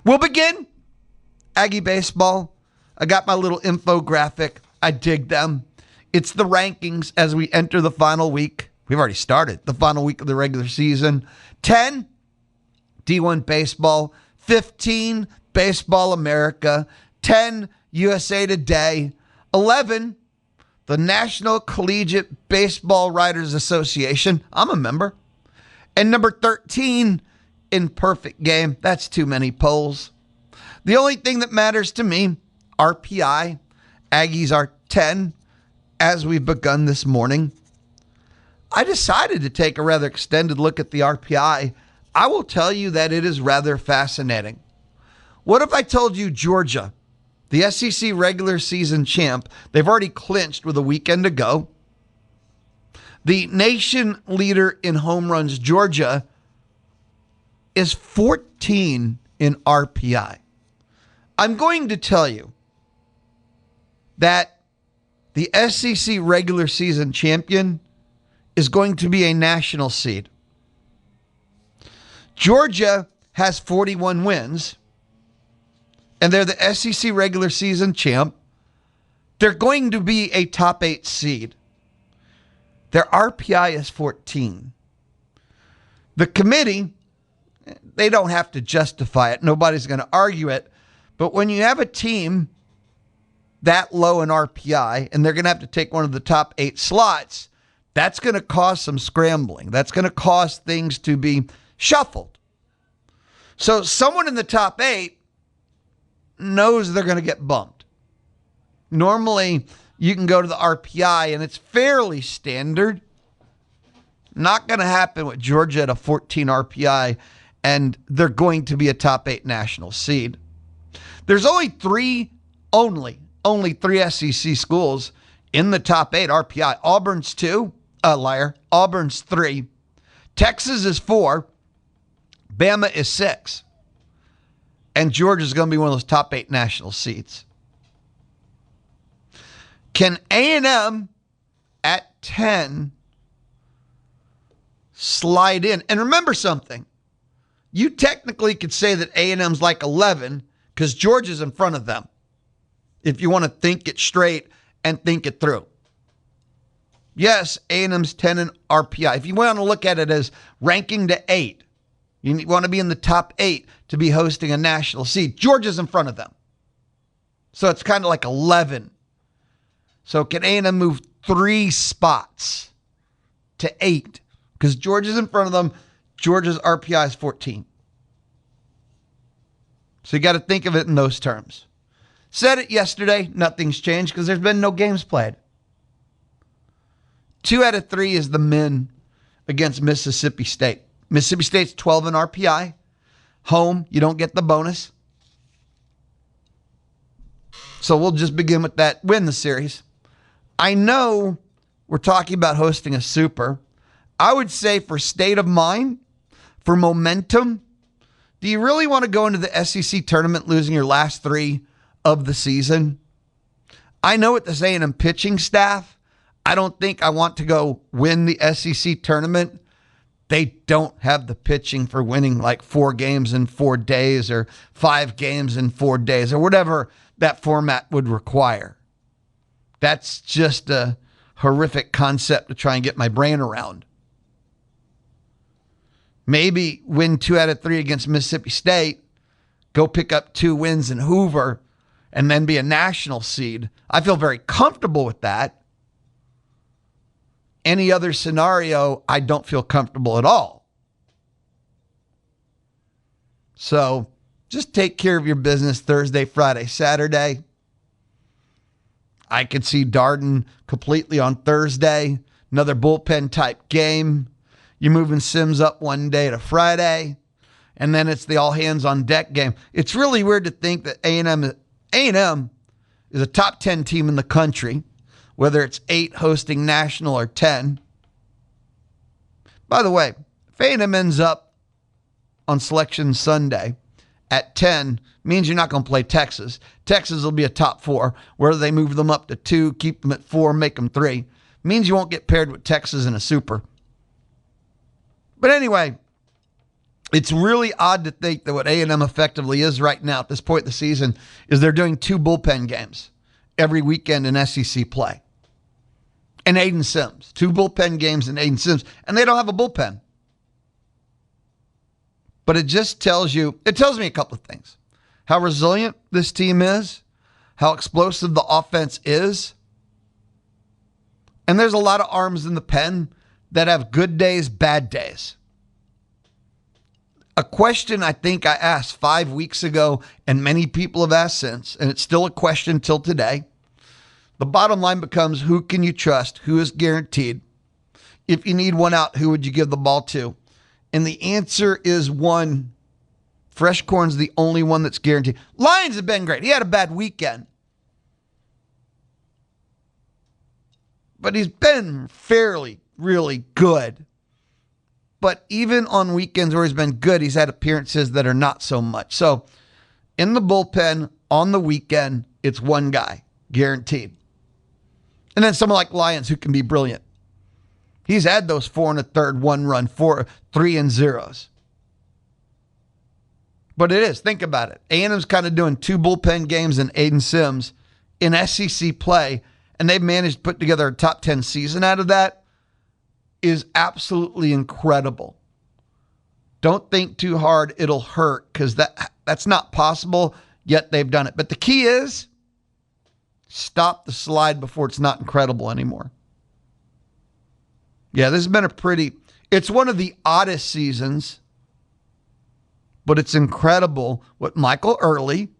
We'll begin Aggie baseball. I got my little infographic. I dig them. It's the rankings as we enter the final week. We've already started the final week of the regular season. 10, D1 baseball. 15, Baseball America. 10, USA Today. 11, the National Collegiate Baseball Writers Association. I'm a member. And number 13, In Perfect Game. That's too many polls. The only thing that matters to me, RPI. Aggies are 10 as we've begun this morning. I decided to take a rather extended look at the RPI. I will tell you that it is rather fascinating. What if I told you Georgia, the SEC regular season champ, they've already clinched with a weekend to go. The nation leader in home runs, Georgia, is 14 in RPI. I'm going to tell you that the SEC regular season champion is going to be a national seed. Georgia has 41 wins, and they're the SEC regular season champ. They're going to be a top 8 seed. Their RPI is 14. The committee, they don't have to justify it. Nobody's going to argue it. But when you have a team that low in RPI, and they're going to have to take one of the top 8 slots, that's going to cause some scrambling. That's going to cause things to be shuffled. So someone in the top 8 knows they're going to get bumped. Normally, you can go to the RPI, and it's fairly standard. Not going to happen with Georgia at a 14 RPI, and they're going to be a top 8 national seed. There's only three SEC schools in the top 8 RPI. Auburn's 2, Auburn's 3. Texas is 4. Bama is 6. And Georgia's going to be one of those top 8 national seeds. Can A&M at 10 slide in? And remember something. You technically could say that A&M's like 11 because Georgia's in front of them. If you want to think it straight and think it through. Yes, A&M's 10 in RPI. If you want to look at it as ranking to 8, you want to be in the top 8 to be hosting a national seed. Georgia's in front of them. So it's kind of like 11. So can A&M move 3 spots to 8? Because Georgia's in front of them. Georgia's RPI is 14. So you got to think of it in those terms. Said it yesterday. Nothing's changed because there's been no games played. 2 out of 3 is the men against Mississippi State. Mississippi State's 12 in RPI. Home, you don't get the bonus. So we'll just begin with that. Win the series. I know we're talking about hosting a super. I would say for state of mind, for momentum, do you really want to go into the SEC tournament losing your last 3 of the season? I know with this A&M pitching staff, I don't think I want to go win the SEC tournament. They don't have the pitching for winning like 4 games in 4 days or 5 games in 4 days or whatever that format would require. That's just a horrific concept to try and get my brain around. Maybe win 2 out of 3 against Mississippi State, go pick up 2 wins in Hoover, and then be a national seed. I feel very comfortable with that. Any other scenario, I don't feel comfortable at all. So just take care of your business Thursday, Friday, Saturday. I could see Darden completely on Thursday. Another bullpen type game. You're moving Sims up one day to Friday. And then it's the all hands on deck game. It's really weird to think that A&M is a top 10 team in the country, whether it's 8 hosting national or 10. By the way, if A&M ends up on Selection Sunday at 10, means you're not going to play Texas. Texas will be a top 4. Whether they move them up to 2, keep them at 4, make them 3, means you won't get paired with Texas in a super. But anyway, It's really odd to think that what A&M effectively is right now at this point in the season is they're doing 2 bullpen games every weekend in SEC play. And Aiden Sims. 2 bullpen games in Aiden Sims. And they don't have a bullpen. But it just tells me a couple of things. How resilient this team is. How explosive the offense is. And there's a lot of arms in the pen that have good days, bad days. A question I think I asked 5 weeks ago, and many people have asked since, and it's still a question till today. The bottom line becomes, who can you trust? Who is guaranteed? If you need one out, who would you give the ball to? And the answer is one. Fresh Corn's the only one that's guaranteed. Lions have been great. He had a bad weekend. But he's been fairly, really good. But even on weekends where he's been good, he's had appearances that are not so much. So in the bullpen on the weekend, it's one guy, guaranteed. And then someone like Lyons who can be brilliant. He's had those 4 1/3 1-run, 3 and 0s. But it is. Think about it. A&M's kind of doing 2 bullpen games in Aiden Sims in SEC play, and they've managed to put together a top 10 season out of that. Is absolutely incredible. Don't think too hard. It'll hurt because that's not possible, yet they've done it. But the key is stop the slide before it's not incredible anymore. Yeah, this has been it's one of the oddest seasons, but it's incredible what Michael Early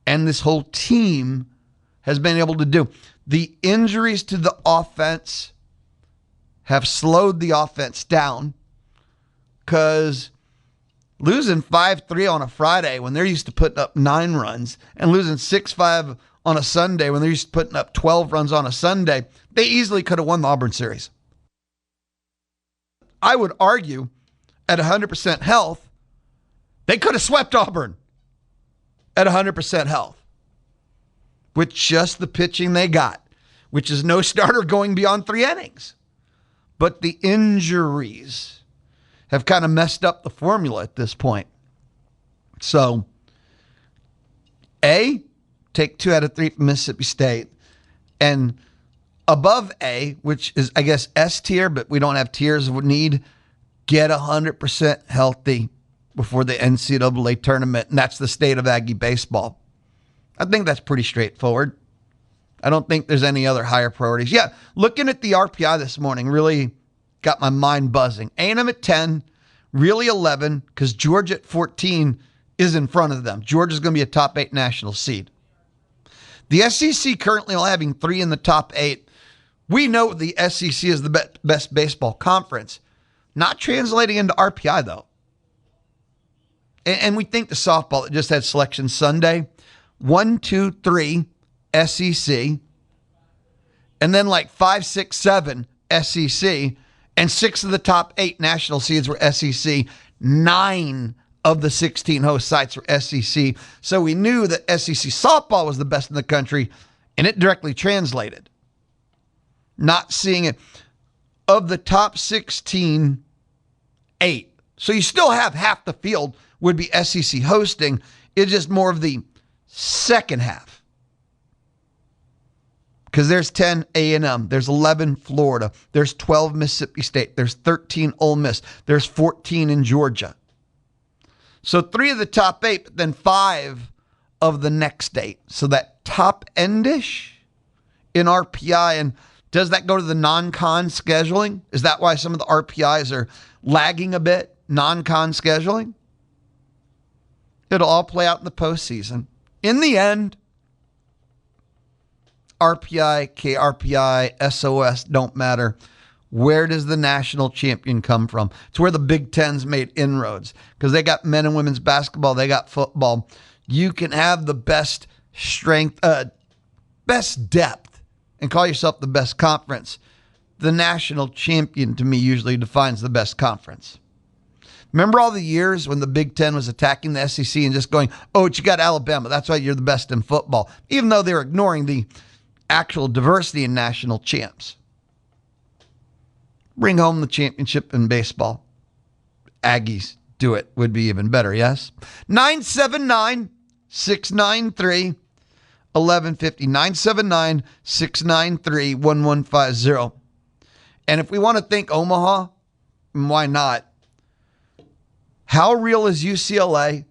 and this whole team has been able to do. The injuries to the offense have slowed the offense down because losing 5-3 on a Friday when they're used to putting up 9 runs and losing 6-5 on a Sunday when they're used to putting up 12 runs on a Sunday, they easily could have won the Auburn series. I would argue at 100% health, they could have swept Auburn at 100% health with just the pitching they got, which is no starter going beyond 3 innings. But the injuries have kind of messed up the formula at this point. So, A, take 2 out of 3 from Mississippi State. And above A, which is, I guess, S tier, but we don't have tiers of need, get 100% healthy before the NCAA tournament. And that's the state of Aggie baseball. I think that's pretty straightforward. I don't think there's any other higher priorities. Yeah, looking at the RPI this morning really got my mind buzzing. A&M at 10, really 11, because Georgia at 14 is in front of them. Georgia's going to be a top 8 national seed. The SEC currently only having 3 in the top 8. We know the SEC is the best baseball conference. Not translating into RPI, though. And we think the softball that just had selection Sunday, 1, 2, 3, SEC, and then like 5, 6, 7 SEC, and 6 of the top 8 national seeds were SEC. 9 of the 16 host sites were SEC. So we knew that SEC softball was the best in the country, and it directly translated. Not seeing it. Of the top 16, 8. So you still have half the field would be SEC hosting. It's just more of the second half. Because there's 10 A&M, there's 11 Florida, there's 12 Mississippi State, there's 13 Ole Miss, there's 14 in Georgia. So 3 of the top 8, but then 5 of the next 8. So that top endish in RPI. And does that go to the non-con scheduling? Is that why some of the RPIs are lagging a bit? Non-con scheduling? It'll all play out in the postseason. In the end, RPI, KRPI, SOS don't matter. Where does the national champion come from? It's where the Big Ten's made inroads because they got men and women's basketball. They got football. You can have the best strength, best depth and call yourself the best conference. The national champion to me usually defines the best conference. Remember all the years when the Big Ten was attacking the SEC and just going, oh, you got Alabama. That's why you're the best in football. Even though they were ignoring the actual diversity in national champs. Bring home the championship in baseball. Aggies do it would be even better, yes? 979-693-1150. 979-693-1150. And if we want to think Omaha, why not? How real is UCLA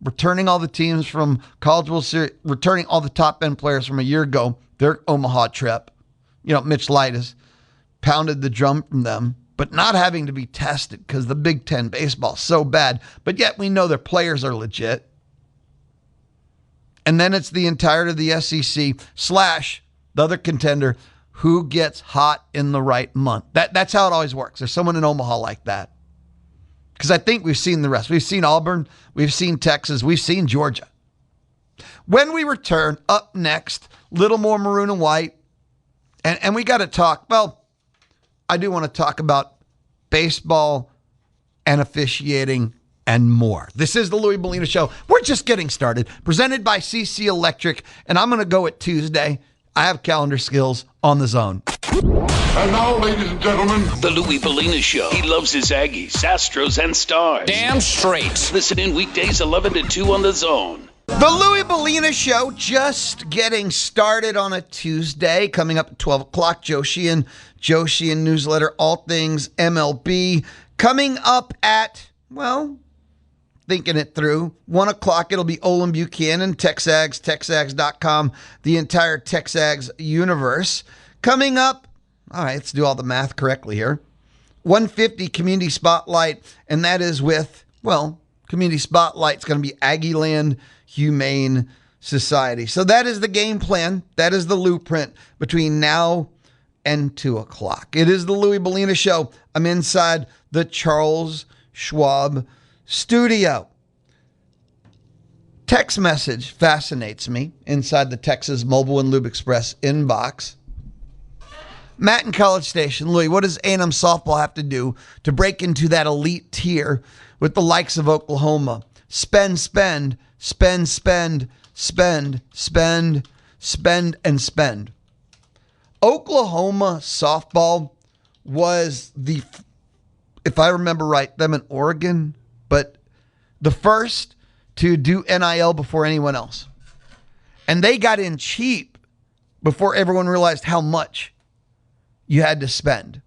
returning all the teams from College World Series, returning all the top-end players from a year ago, their Omaha trip? Mitch Light has pounded the drum from them, but not having to be tested because the Big Ten baseball is so bad. But yet we know their players are legit. And then it's the entirety of the SEC / the other contender who gets hot in the right month. That's how it always works. There's someone in Omaha like that. Because I think we've seen the rest. We've seen Auburn. We've seen Texas. We've seen Georgia. When we return, up next, little more maroon and white. And we got to talk, I do want to talk about baseball and officiating and more. This is the Louie Bellina Show. We're just getting started. Presented by CC Electric. And I'm going to go at Tuesday. I have calendar skills on the zone. And now, ladies and gentlemen, the Louie Bellina Show. He loves his Aggies, Astros, and Stars. Damn straight. Listen in weekdays 11 to 2 on the zone. The Louie Bellina Show, just getting started on a Tuesday, coming up at 12 o'clock. Joe Sheehan newsletter, all things MLB. Coming up at, thinking it through, 1 o'clock, it'll be Olin Buchanan, Texags, Texags.com, the entire Texags universe. Coming up, all right, let's do all the math correctly here. 1:50 Community Spotlight, and that is with, Community Spotlight's going to be Aggieland Humane Society. So that is the game plan. That is the blueprint between now and 2 o'clock. It is the Louie Bellina Show. I'm inside the Charles Schwab studio. Text message fascinates me inside the Texas Mobile and Lube Express inbox. Matt in College Station. Louie, what does A&M softball have to do to break into that elite tier with the likes of Oklahoma? Spend, and spend. Oklahoma softball was if I remember right, them in Oregon, but the first to do NIL before anyone else. And they got in cheap before everyone realized how much you had to spend.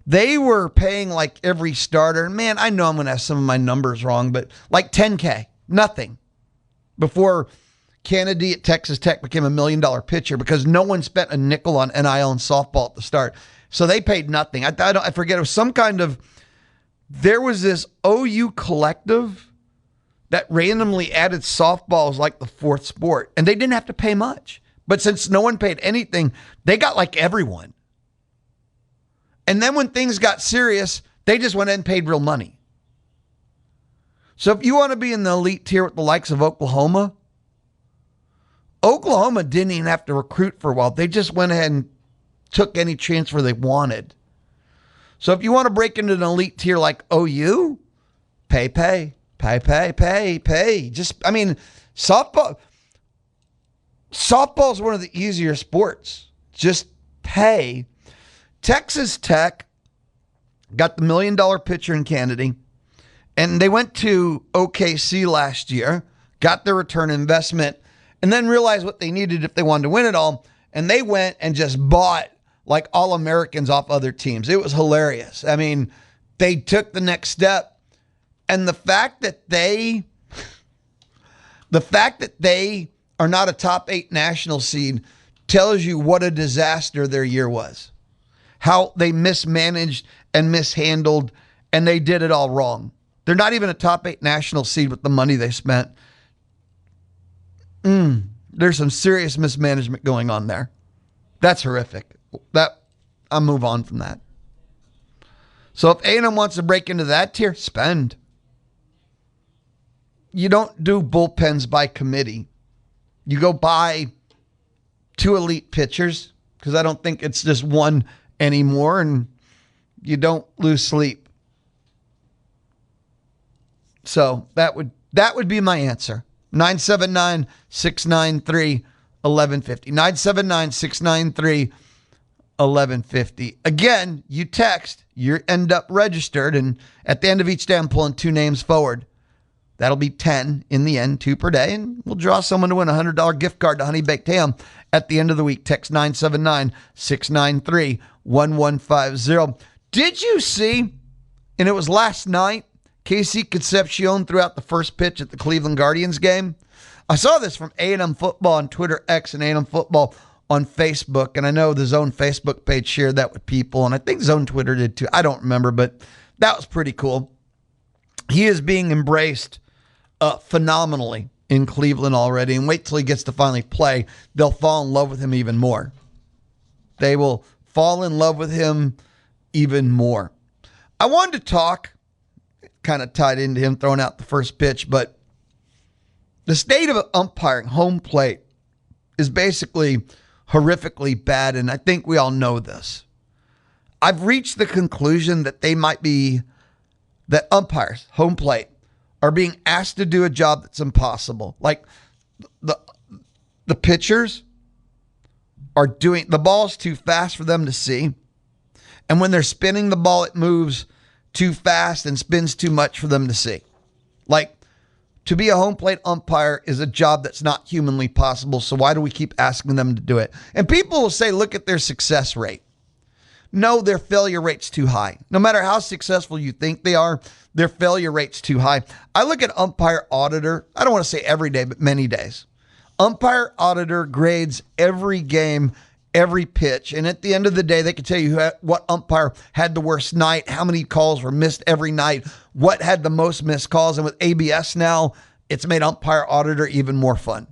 They were paying like every starter. Man, I know I'm going to have some of my numbers wrong, but like $10K, nothing. Before Kennedy at Texas Tech became $1 million pitcher because no one spent a nickel on NIL and softball at the start. So they paid nothing. I forget. It was some kind of, there was this OU collective that randomly added softball as like the fourth sport, and they didn't have to pay much. But since no one paid anything, they got like everyone. And then when things got serious, they just went and paid real money. So if you want to be in the elite tier with the likes of Oklahoma didn't even have to recruit for a while. They just went ahead and took any transfer they wanted. So if you want to break into an elite tier like OU, pay. Softball is one of the easier sports. Just pay. Texas Tech got the $1 million pitcher in Kennedy, and they went to OKC last year, got their return investment, and then realized what they needed if they wanted to win it all, and they went and just bought like All-Americans off other teams. It was hilarious. I mean, they took the next step, and the fact that they are not a top 8 national seed tells you what a disaster their year was. How they mismanaged and mishandled, and they did it all wrong. They're not even a top 8 national seed with the money they spent. There's some serious mismanagement going on there. That's horrific. I'll move on from that. So if A&M wants to break into that tier, spend. You don't do bullpens by committee. You go buy 2 elite pitchers, because I don't think it's just one anymore, and you don't lose sleep. So that would be my answer. 979-693-1150. 1150. Again, you text, you end up registered, and at the end of each day, I'm pulling 2 names forward. That'll be 10 in the end, 2 per day, and we'll draw someone to win a $100 gift card to Honey Baked Ham at the end of the week. Text 979-693-1150. Did you see, and it was last night, Casey Concepcion threw out the first pitch at the Cleveland Guardians game? I saw this from A&M Football on Twitter X and A&M Football on Facebook, and I know the Zone Facebook page shared that with people, and I think Zone Twitter did too. I don't remember, but that was pretty cool. He is being embraced phenomenally in Cleveland already, and wait till he gets to finally play. They'll fall in love with him even more. They will fall in love with him even more. I wanted to talk, kind of tied into him throwing out the first pitch, but the state of umpiring, home plate, is basically horrifically bad, and I think we all know this. I've reached the conclusion that that umpires, home plate, are being asked to do a job that's impossible. Like the pitchers are doing, the ball's too fast for them to see. And when they're spinning the ball, it moves too fast and spins too much for them to see. Like, to be a home plate umpire is a job that's not humanly possible. So why do we keep asking them to do it? And people will say, look at their success rate. No, their failure rate's too high. No matter how successful you think they are, their failure rate's too high. I look at umpire auditor. I don't want to say every day, but many days. Umpire auditor grades every game, every pitch. And at the end of the day, they can tell you what umpire had the worst night, how many calls were missed every night, what had the most missed calls. And with ABS now, it's made umpire auditor even more fun.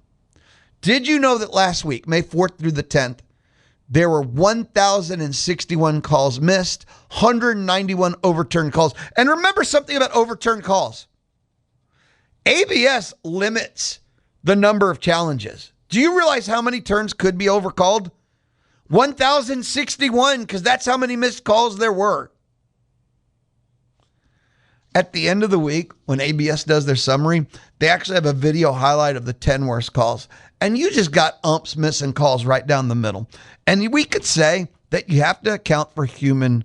Did you know that last week, May 4th through the 10th, there were 1,061 calls missed, 191 overturned calls. And remember something about overturned calls. ABS limits the number of challenges. Do you realize how many turns could be overcalled? 1,061, because that's how many missed calls there were. At the end of the week, when ABS does their summary, they actually have a video highlight of the 10 worst calls. And you just got umps missing calls right down the middle. And we could say that you have to account for human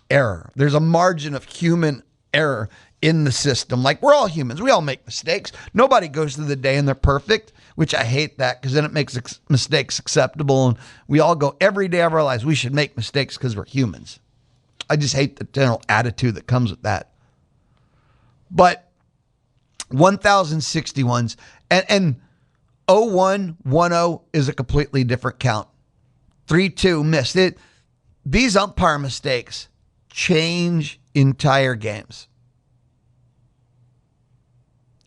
error. There's a margin of human error in the system. Like, we're all humans. We all make mistakes. Nobody goes through the day and they're perfect, which I hate that, because then it makes mistakes acceptable. And we all go every day of our lives, we should make mistakes because we're humans. I just hate the general attitude that comes with that. But 1,061s and 0-1-1-0 is a completely different count. 3-2 missed it. These umpire mistakes change entire games.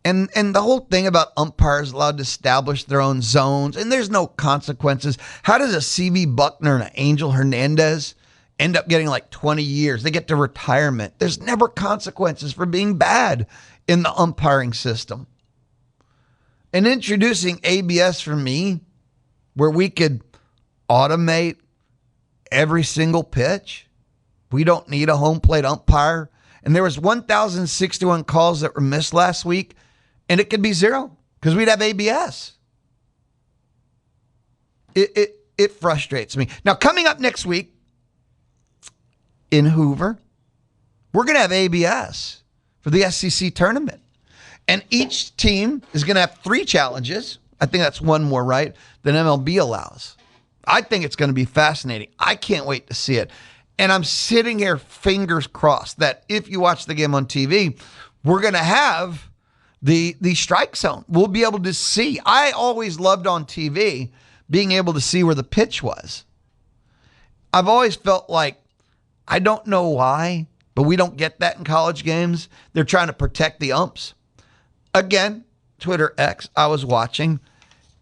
And the whole thing about umpires allowed to establish their own zones, and there's no consequences. How does a C.V. Buckner and an Angel Hernandez end up getting like 20 years? They get to retirement. There's never consequences for being bad in the umpiring system. And introducing ABS for me, where we could automate every single pitch. We don't need a home plate umpire. And there was 1,061 calls that were missed last week, and it could be 0 because we'd have ABS. It frustrates me. Now, coming up next week in Hoover, we're going to have ABS for the SEC tournament. And each team is going to have 3 challenges. I think that's one more, right, than MLB allows. I think it's going to be fascinating. I can't wait to see it. And I'm sitting here, fingers crossed, that if you watch the game on TV, we're going to have the strike zone. We'll be able to see. I always loved on TV being able to see where the pitch was. I've always felt like, I don't know why, but we don't get that in college games. They're trying to protect the umps. Again, Twitter X, I was watching,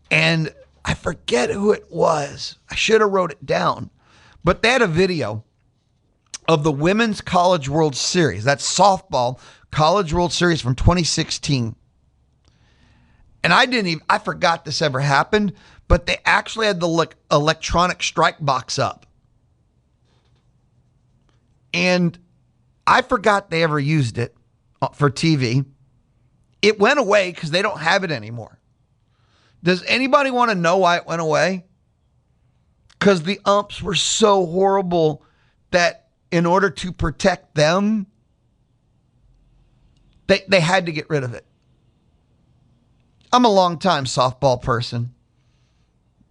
and I forget who it was. I should have wrote it down. But they had a video of the Women's College World Series. That's softball College World Series from 2016. And I forgot this ever happened, but they actually had the electronic strike box up. And I forgot they ever used it for TV. It went away because they don't have it anymore. Does anybody want to know why it went away? because the umps were so horrible that in order to protect them, they had to get rid of it. I'm a long-time softball person.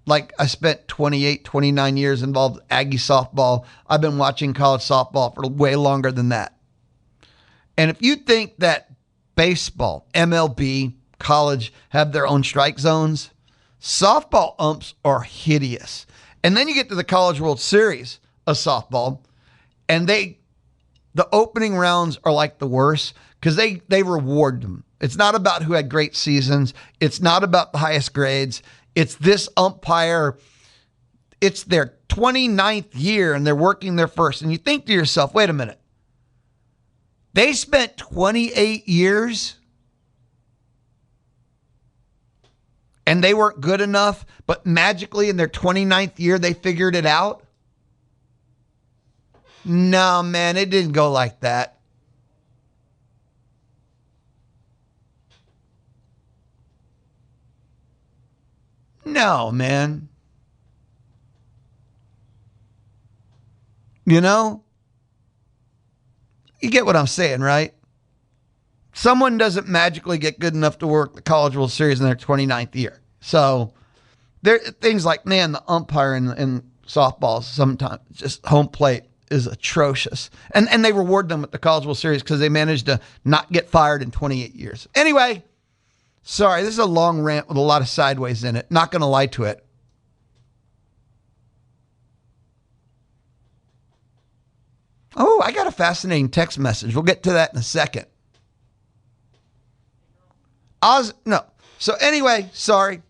Like, I spent 28, 29 years involved in Aggie softball. I've been watching college softball for way longer than that. And if you think that baseball, MLB, college have their own strike zones, softball umps are hideous. And then you get to the College World Series of softball, and the opening rounds are like the worst because they reward them. It's not about who had great seasons. It's not about the highest grades. It's this umpire. It's their 29th year and they're working their first. And you think to yourself, wait a minute. They spent 28 years and they weren't good enough, but magically in their 29th year, they figured it out? No, man, it didn't go like that. No, man. You know? You get what I'm saying, right? Someone doesn't magically get good enough to work the College World Series in their 29th year. So there things like, man, the umpire in softball sometimes, just home plate is atrocious. And they reward them with the College World Series because they managed to not get fired in 28 years. Anyway, sorry, this is a long rant with a lot of sideways in it. Not going to lie to it. Oh, I got a fascinating text message. We'll get to that in a second. No. So anyway, sorry.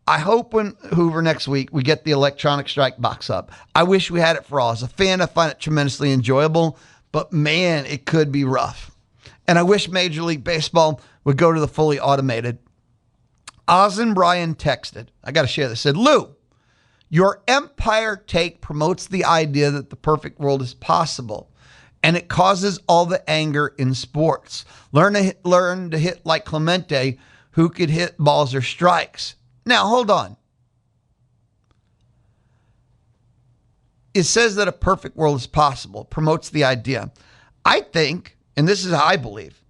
I hope when Hoover next week, we get the electronic strike box up. I wish we had it for all. As a fan, I find it tremendously enjoyable, but man, it could be rough. And I wish Major League Baseball would go to the fully automated. Oz and Brian texted. I got to share this. Said, Lou, your Empire take promotes the idea that the perfect world is possible, and it causes all the anger in sports. Learn to hit like Clemente, who could hit balls or strikes. Now, hold on. It says that a perfect world is possible, promotes the idea. I think, and this is how I believe,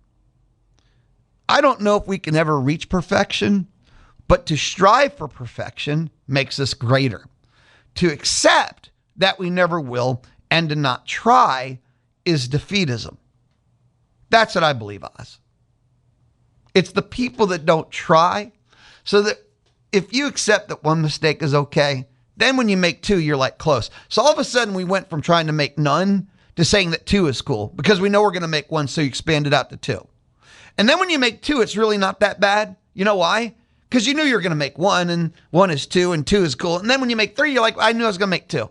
I don't know if we can ever reach perfection, but to strive for perfection makes us greater. To accept that we never will and to not try is defeatism. That's what I believe, Oz. It's the people that don't try. So that if you accept that one mistake is okay, then when you make two, you're like close. So all of a sudden we went from trying to make none to saying that two is cool because we know we're going to make one, so you expand it out to two. And then when you make two, it's really not that bad. You know why? Because you knew you were going to make one, and one is two, and two is cool. And then when you make three, you're like, I knew I was going to make two.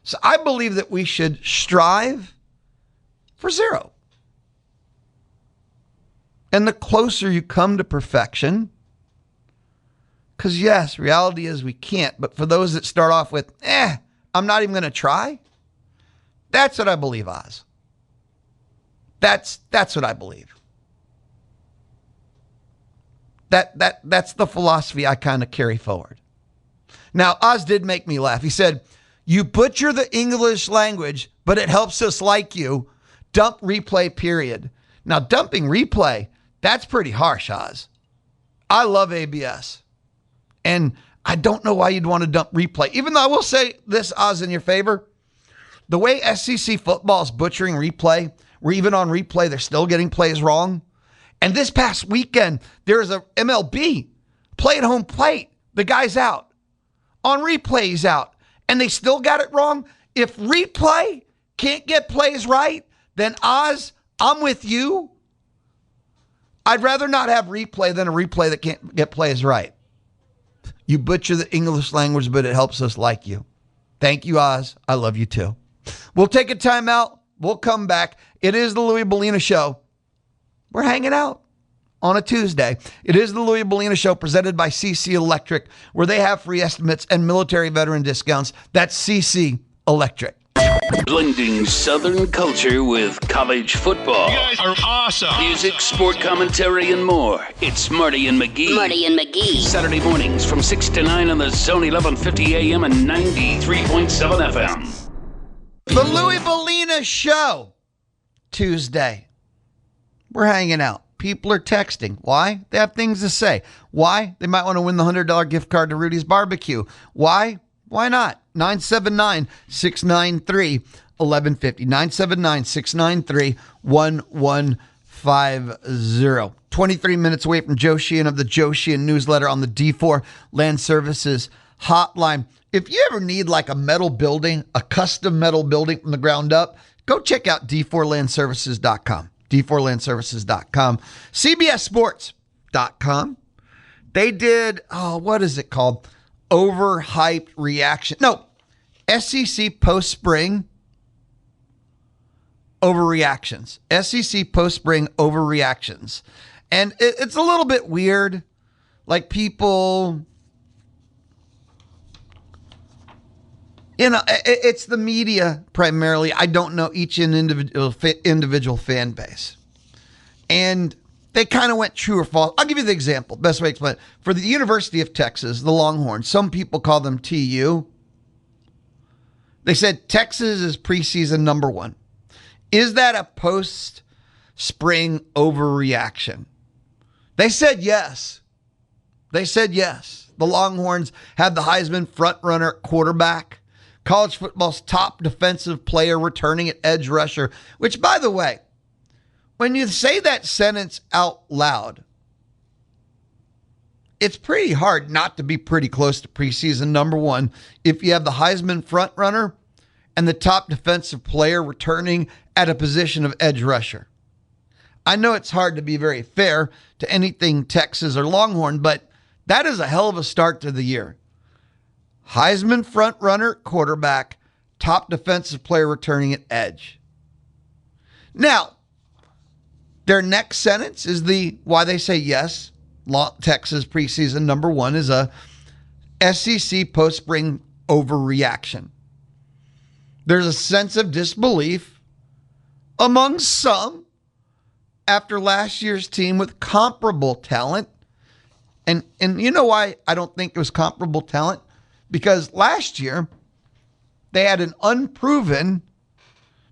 So I believe that we should strive for zero. And the closer you come to perfection, because yes, reality is we can't, but for those that start off with, I'm not even going to try, that's what I believe, Oz. That's what I believe. That's the philosophy I kind of carry forward. Now, Oz did make me laugh. He said, you butcher the English language, but it helps us like you. Dump replay, period. Now, dumping replay, that's pretty harsh, Oz. I love ABS. And I don't know why you'd want to dump replay. Even though I will say this, Oz, in your favor, the way SEC football is butchering replay, where even on replay, they're still getting plays wrong. And this past weekend, there was a MLB play at home plate. The guy's out. On replay, he's out. And they still got it wrong. If replay can't get plays right, then Oz, I'm with you. I'd rather not have replay than a replay that can't get plays right. You butcher the English language, but it helps us like you. Thank you, Oz. I love you too. We'll take a time out. We'll come back. It is the Louie Bellina Show. We're hanging out on a Tuesday. It is the Louie Bellina Show presented by CC Electric, where they have free estimates and military veteran discounts. That's CC Electric. Blending Southern culture with college football. You guys are awesome. Music, sport commentary, and more. It's Marty and McGee. Marty and McGee. Saturday mornings from 6 to 9 on the Zone 1150 AM and 93.7 FM. The Louie Bellina Show. Tuesday. We're hanging out. People are texting. Why? They have things to say. Why? They might want to win the $100 gift card to Rudy's Barbecue. Why? Why not? 979-693-1150. 979-693-1150. 23 minutes away from Joe Sheehan of the Joe Sheehan newsletter on the D4 Land Services hotline. If you ever need like a metal building, a custom metal building from the ground up, go check out d4landservices.com. d4landservices.com. CBSSports.com. They did, what is it called? Overhyped reaction. No, SEC post-spring overreactions. SEC post-spring overreactions. And it's a little bit weird. Like people, it's the media primarily. I don't know each individual fan base. And they kind of went true or false. I'll give you the example. Best way to explain it. For the University of Texas, the Longhorns, some people call them TU. They said Texas is preseason number one. Is that a post-spring overreaction? They said yes. They said yes. The Longhorns had the Heisman frontrunner quarterback, college football's top defensive player returning at edge rusher, which, by the way, when you say that sentence out loud, it's pretty hard not to be pretty close to preseason number one if you have the Heisman frontrunner and the top defensive player returning at a position of edge rusher. I know it's hard to be very fair to anything Texas or Longhorn, but that is a hell of a start to the year. Heisman frontrunner quarterback, top defensive player returning at edge. Now, their next sentence is why they say yes. Texas preseason number one is a SEC post-spring overreaction. There's a sense of disbelief among some after last year's team with comparable talent. And you know why I don't think it was comparable talent? Because last year they had an unproven.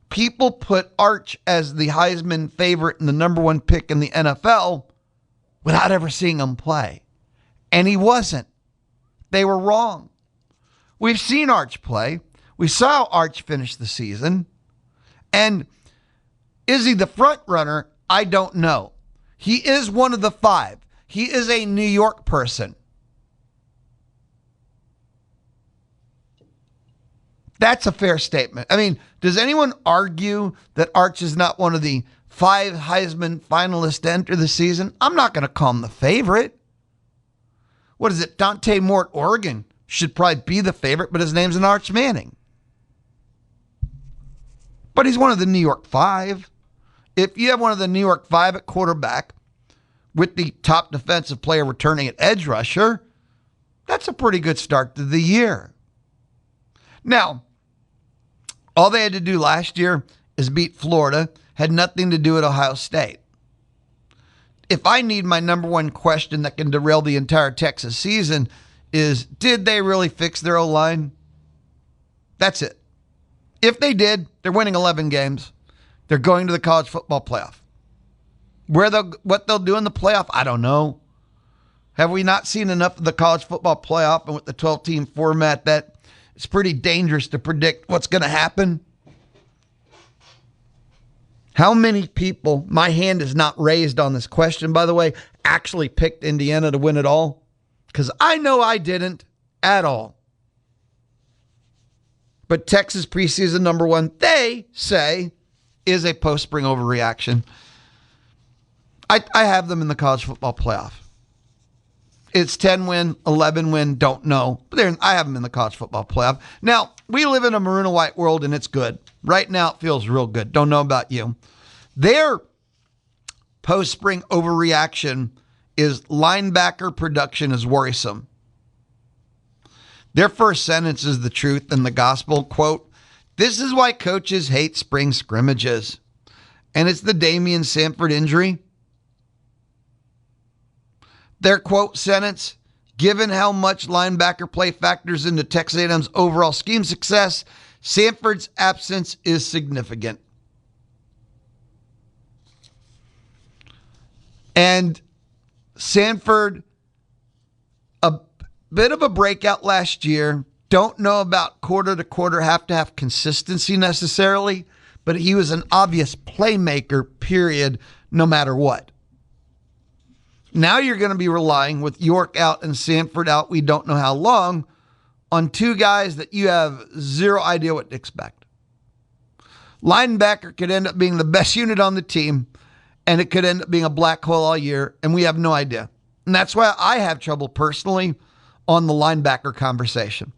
People put Arch as the Heisman favorite and the number one pick in the NFL without ever seeing him play. And he wasn't. They were wrong. We've seen Arch play. We saw Arch finish the season. And is he the front runner? I don't know. He is one of the five. He is a New York person. That's a fair statement. I mean, does anyone argue that Arch is not one of the five Heisman finalists to enter the season? I'm not going to call him the favorite. What is it? Dante Moore at Oregon should probably be the favorite, but his name's an Arch Manning. But he's one of the New York five. If you have one of the New York five at quarterback with the top defensive player returning at edge rusher, that's a pretty good start to the year. Now, all they had to do last year is beat Florida, had nothing to do at Ohio State. If I need my number one question that can derail the entire Texas season is, did they really fix their O-line? That's it. If they did, they're winning 11 games. They're going to the college football playoff. What they'll do in the playoff, I don't know. Have we not seen enough of the college football playoff and with the 12-team format that it's pretty dangerous to predict what's going to happen? How many people, my hand is not raised on this question, by the way, actually picked Indiana to win it all? Because I know I didn't at all. But Texas preseason number one, they say, is a post-spring overreaction. I have them in the college football playoff. It's 10 win, 11 win, don't know. But I have them in the college football playoff. Now, we live in a maroon and white world, and it's good. Right now, it feels real good. Don't know about you. Their post-spring overreaction is linebacker production is worrisome. Their first sentence is the truth and the gospel. Quote, This is why coaches hate spring scrimmages. And it's the Damian Sanford injury. Their quote sentence, given how much linebacker play factors into Texas A&M's overall scheme success, Sanford's absence is significant. And Sanford, a bit of a breakout last year. Don't know about quarter to quarter, have to have consistency necessarily, but he was an obvious playmaker, period, no matter what. Now you're going to be relying with York out and Sanford out, we don't know how long, on two guys that you have zero idea what to expect. Linebacker could end up being the best unit on the team, and it could end up being a black hole all year, and we have no idea. And that's why I have trouble personally on the linebacker conversation.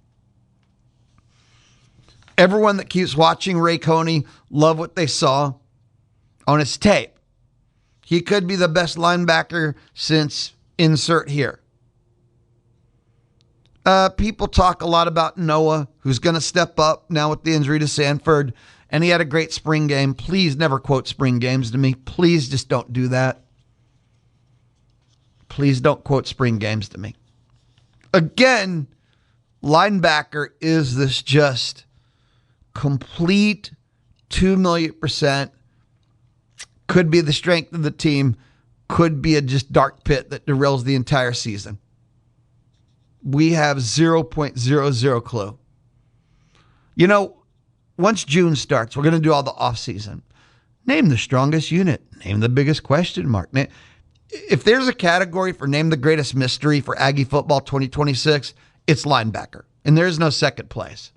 Everyone that keeps watching Ray Coney love what they saw on his tape. He could be the best linebacker since insert here. People talk a lot about Noah, who's going to step up now with the injury to Sanford, and he had a great spring game. Please never quote spring games to me. Please just don't do that. Please don't quote spring games to me. Again, linebacker is this just complete 2,000,000%. Could be the strength of the team. Could be a just dark pit that derails the entire season. We have 0.00 clue. You know, once June starts, we're going to do all the offseason. Name the strongest unit. Name the biggest question mark. If there's a category for name the greatest mystery for Aggie football 2026, it's linebacker. And there's no second place.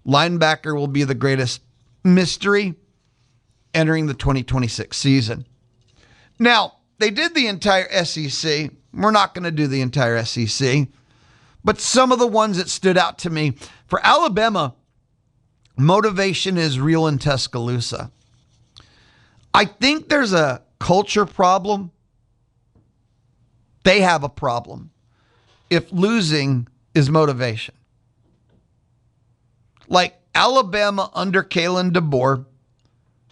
Linebacker will be the greatest mystery entering the 2026 season. Now, they did the entire SEC. We're not going to do the entire SEC. But some of the ones that stood out to me, for Alabama, motivation is real in Tuscaloosa. I think there's a culture problem. They have a problem if losing is motivation. Like Alabama under Kalen DeBoer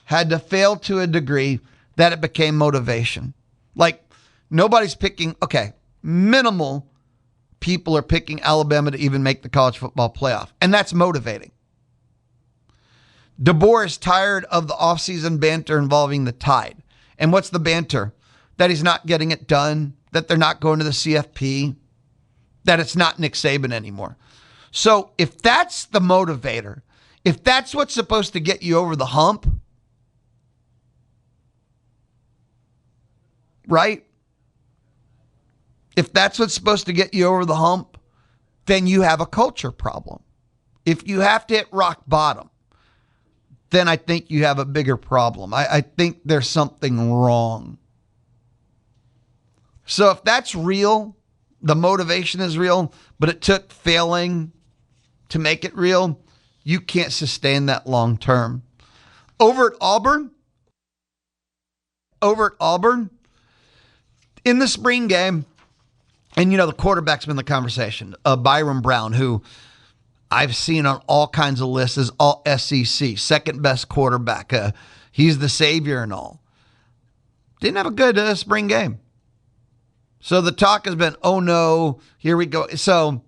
had to fail to a degree that it became motivation. Like nobody's picking, minimal people are picking Alabama to even make the college football playoff. And that's motivating. DeBoer is tired of the offseason banter involving the Tide. And what's the banter? That he's not getting it done, that they're not going to the CFP, that it's not Nick Saban anymore. So if that's the motivator, if that's what's supposed to get you over the hump, right? If that's what's supposed to get you over the hump, then you have a culture problem. If you have to hit rock bottom, then I think you have a bigger problem. I think there's something wrong. So if that's real, the motivation is real, but it took failing to make it real, you can't sustain that long term. Over at Auburn, in the spring game, and you know, the quarterback's been the conversation, Byron Brown, who I've seen on all kinds of lists as all SEC, second best quarterback. He's the savior and all. Didn't have a good spring game. So the talk has been, oh no, here we go. So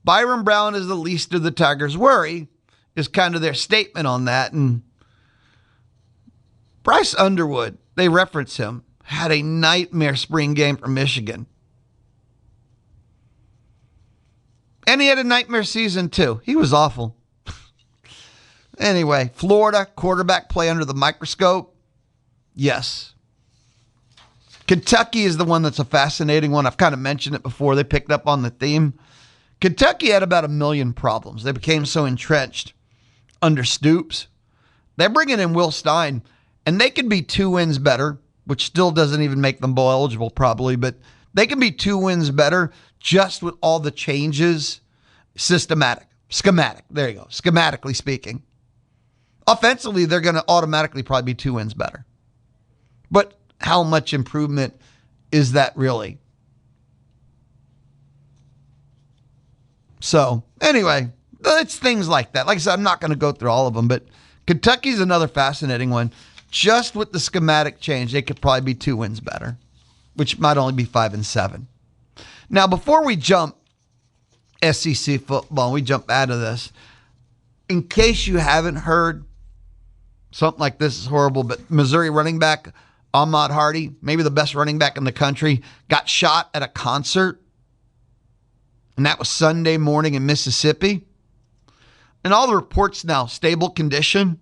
Byron Brown is the least of the Tigers' worry, is kind of their statement on that. And Bryce Underwood, they reference him, had a nightmare spring game for Michigan. And he had a nightmare season too. He was awful. Anyway, Florida, quarterback play under the microscope. Yes. Kentucky is the one that's a fascinating one. I've kind of mentioned it before. They picked up on the theme. Kentucky had about 1 million problems. They became so entrenched under Stoops. They're bringing in Will Stein, and they could be 2 wins better, which still doesn't even make them bowl eligible probably, but they can be 2 wins better just with all the changes. Schematic. There you go. Schematically speaking. Offensively, they're going to automatically probably be 2 wins better. But how much improvement is that really? So, anyway, It's things like that. Like I said, I'm not going to go through all of them, but Kentucky's another fascinating one. Just with the schematic change, they could probably be 2 wins better, which might only be 5-7. Now, before we jump SEC football, we jump out of this, in case you haven't heard, something like this is horrible, but Missouri running back Ahmad Hardy, maybe the best running back in the country, got shot at a concert, and that was Sunday morning in Mississippi. And all the reports now, stable condition.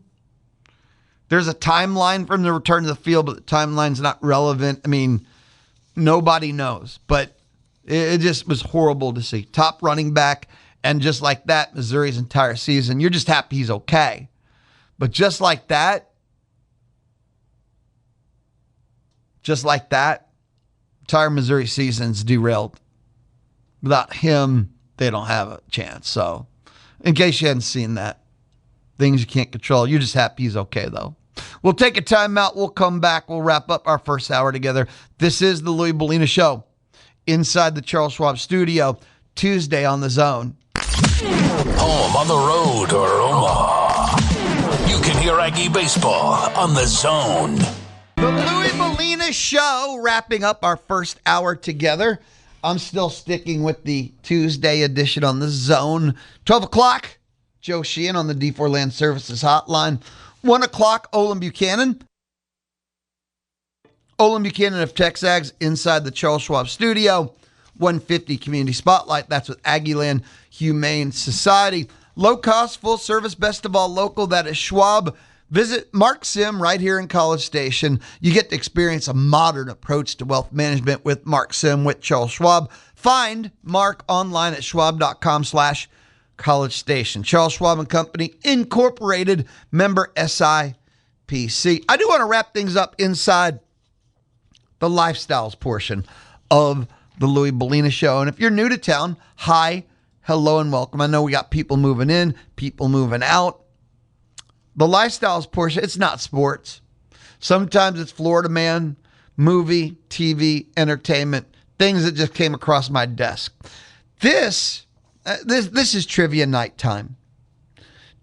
There's a timeline from the return to the field, but the timeline's not relevant. I mean, nobody knows, but it just was horrible to see. Top running back, and just like that, Missouri's entire season. You're just happy he's okay. But just like that, entire Missouri season's derailed. Without him, they don't have a chance. So, in case you hadn't seen that, things you can't control. You're just happy he's okay, though. We'll take a timeout. We'll come back. We'll wrap up our first hour together. This is the Louie Bellina Show inside the Charles Schwab studio, Tuesday on The Zone. Home on the road or Omaha. You can hear Aggie baseball on The Zone. The Louie Bellina Show, wrapping up our first hour together. I'm still sticking with the Tuesday edition on The Zone. 12 o'clock, Joe Sheehan on the D4 Land Services hotline. 1 o'clock, Olin Buchanan. Olin Buchanan of Texags inside the Charles Schwab studio. 150 Community Spotlight. That's with Aggieland Humane Society. Low cost, full service, best of all local. That is Schwab. Visit Mark Sim right here in College Station. You get to experience a modern approach to wealth management with Mark Sim with Charles Schwab. Find Mark online at schwab.com/College Station. Charles Schwab and Company Incorporated, member SIPC. I do want to wrap things up inside the lifestyles portion of the Louie Bellina Show. And if you're new to town, hi, hello, and welcome. I know we got people moving in, people moving out. The lifestyles portion, it's not sports. Sometimes it's Florida Man, movie, TV, entertainment, things that just came across my desk. This is trivia night time.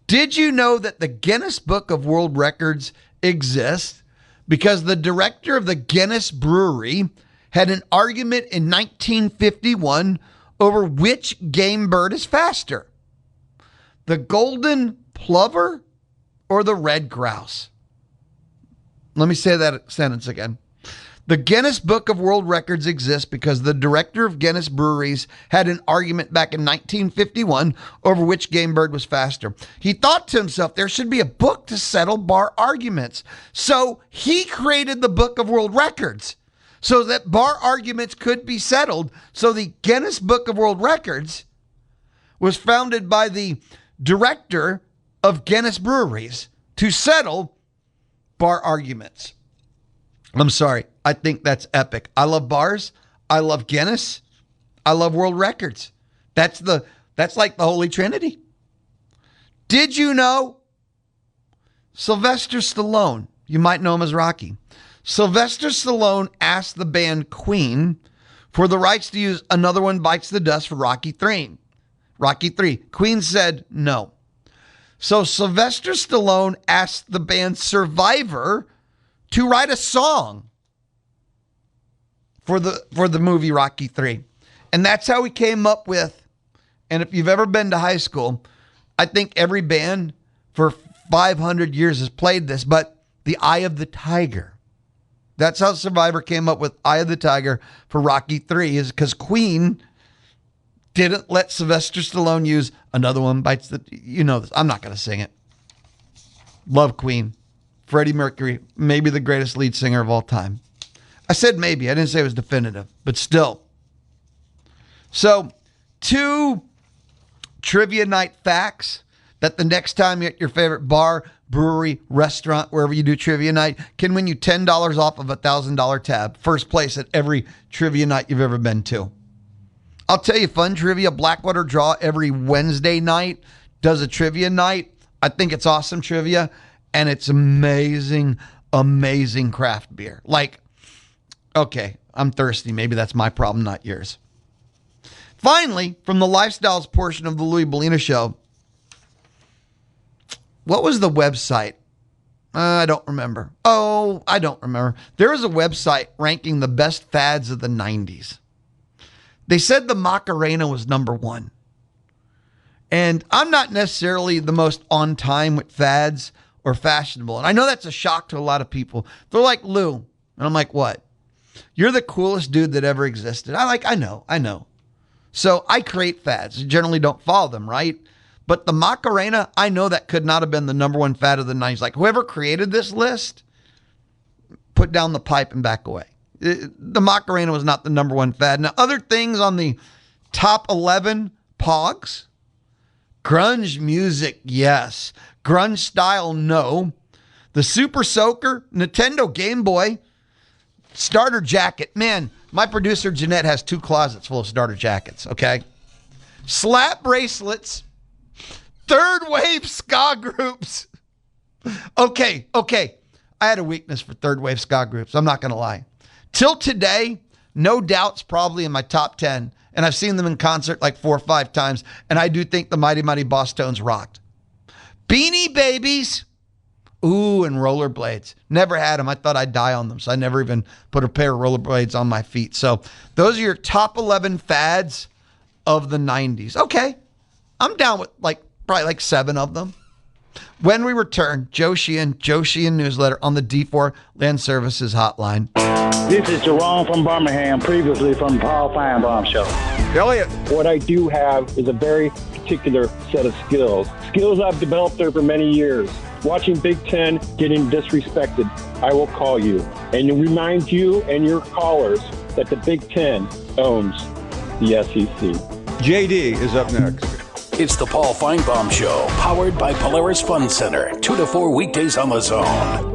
Did you know that the Guinness Book of World Records exists because the director of the Guinness Brewery had an argument in 1951 over which game bird is faster, the golden plover or the red grouse? Let me say that sentence again. The Guinness Book of World Records exists because the director of Guinness Breweries had an argument back in 1951 over which game bird was faster. He thought to himself, there should be a book to settle bar arguments. So he created the Book of World Records so that bar arguments could be settled. So the Guinness Book of World Records was founded by the director of Guinness Breweries to settle bar arguments. I'm sorry. I think that's epic. I love bars. I love Guinness. I love world records. That's like the Holy Trinity. Did you know Sylvester Stallone, you might know him as Rocky. Sylvester Stallone asked the band Queen for the rights to use Another One Bites the Dust for Rocky 3. Queen said no. So Sylvester Stallone asked the band Survivor to write a song for the movie Rocky 3. And that's how we came up with, and if you've ever been to high school, I think every band for 500 years has played this, but the Eye of the Tiger. That's how Survivor came up with Eye of the Tiger for Rocky 3, is because Queen didn't let Sylvester Stallone use Another One Bites the... You know this. I'm not going to sing it. Love Queen. Freddie Mercury, maybe the greatest lead singer of all time. I said maybe. I didn't say it was definitive, but still. So, 2 trivia night facts that the next time you're at your favorite bar, brewery, restaurant, wherever you do trivia night, can win you $10 off of a $1,000 tab. First place at every trivia night you've ever been to. I'll tell you, fun trivia, Blackwater Draw every Wednesday night does a trivia night. I think it's awesome trivia, and it's amazing, amazing craft beer. Like, okay, I'm thirsty. Maybe that's my problem, not yours. Finally, from the lifestyles portion of the Louie Bellina Show, what was the website? I don't remember. Oh, I don't remember. There was a website ranking the best fads of the 90s. They said the Macarena was number one. And I'm not necessarily the most on time with fads or fashionable. And I know that's a shock to a lot of people. They're like, Lou. And I'm like, what? You're the coolest dude that ever existed. I know. So I create fads. I generally don't follow them, right? But the Macarena, I know that could not have been the number one fad of the 90s. Like whoever created this list, put down the pipe and back away. The Macarena was not the number one fad. Now, other things on the top 11, Pogs. Grunge music, yes. Grunge style, no. The Super Soaker, Nintendo Game Boy, starter jacket. Man, my producer Jeanette has 2 closets full of starter jackets, okay? Slap bracelets, third wave ska groups. Okay. I had a weakness for third wave ska groups. I'm not going to lie. Till today, No Doubt's probably in my top 10. And I've seen them in concert like 4 or 5 times. And I do think the Mighty Mighty Boss Tones rocked. Beanie Babies. Ooh, and rollerblades. Never had them. I thought I'd die on them. So I never even put a pair of rollerblades on my feet. So those are your top 11 fads of the 90s. Okay. I'm down with probably like 7 of them. When we return, Joe Sheehan Newsletter on the D4 Land Services Hotline. This is Jerome from Birmingham, previously from the Paul Feinbaum Show. Elliot. What I do have is a very particular set of skills. Skills I've developed over many years. Watching Big Ten getting disrespected, I will call you and remind you and your callers that the Big Ten owns the SEC. JD is up next. It's the Paul Feinbaum Show, powered by Polaris Fun Center, 2 to 4 weekdays on the Zone.